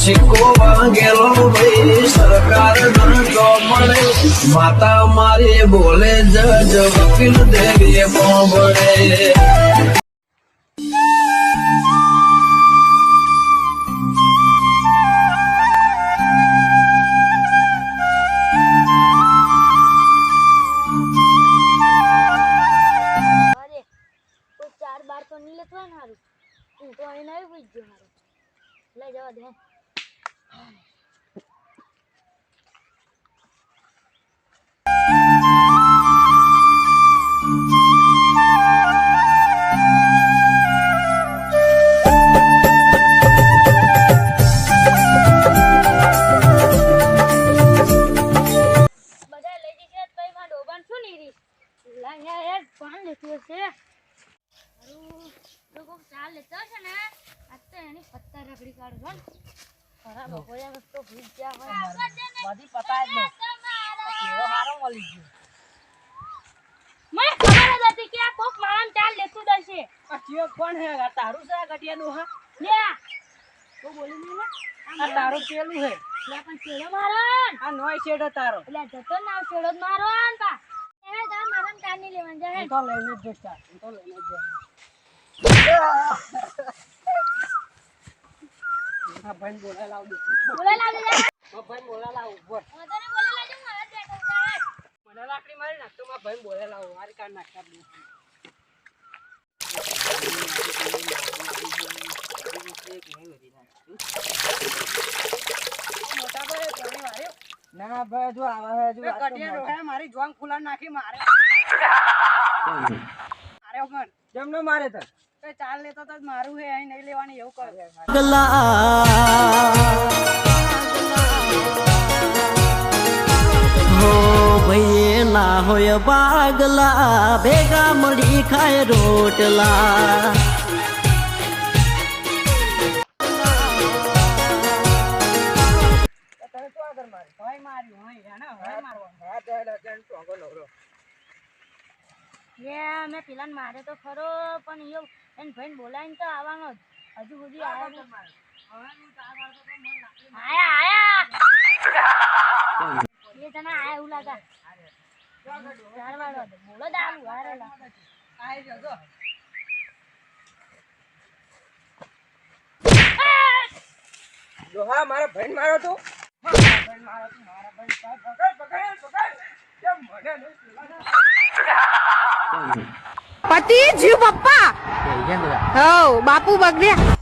સિક્કો વાગેલો ભાઈ સરકાર ગણતો મળે માતા મારી બોલે જજ વકીલ દેવી મોબળે લઈ જવા દે બધા લઈ જશે તો માં ડોબાન શું નીરી લાયા યાર પાન લેતું હશે લોકો ચાલ લેતો છે ને આ તો એની પત્તા રગડી કાઢો ને ખરા બપોરે વસ્તુ ભૂલ ગયા હોય બધી પતાય દે કેવો હારો મળી ગયો મને ખબર જ હતી કે આ કોક મારામ ચાલ લેતું દશે આ ચિયો કોણ હે આ તારું છે આ ગટિયા નું હા લે તો બોલી ને આ તારું પેલું હે લે પણ છેડો મારો આ નોય છેડો તારો એટલે જતો ના છેડો જ મારો ને પા એ તા મારામ ચાલ ની લેવાનું જાય હું તો લઈને જ જઈશ તાર હું તો લઈને જ જઈશ આ ભાઈ બોલા લાવ દે બોલા લાવ દે ભાઈ બોલા લાવ ઉપર મતને બોલા લાવ દે મારા બેઠો છે મને લાકડી મારી નાખ તો માં ભાઈ બોલા લાવ મારી કાઢ નાખતા દે મોટા ભાઈ પાણી માર્યો ના ભાઈ જો આવા હે જો કટિયા રોહે મારી જોંગ ફૂલા નાખી મારે અરે પણ જમનો મારે તો ચાલ લેતો તો મારું હે અહીં નહીં લેવાની એવું કરે હો ભાઈ ના હોય બાગલા ભેગા મળી ખાય રોટલા તને તો આગળ મારી ભાઈ માર્યું હઈ હે ભાઈ મારવાનું હા તો જન ટોગો નવરો લે મે પેલાને મારે તો ખરો પણ યો એને ભાઈને બોલાઈને તો આવવાનો જ હજુ સુધી આવ્યો નહીં આયા એ તને આયા એવું લાગા ચાર વાળો બોલો દારૂ હારેલા આઈ જજો જો હા મારા ભાઈ મારો તો મારા ભાઈ પકડ કેમ મને નહીં પતિ જીવ પપ્પા હો બાપુ બગડ્યા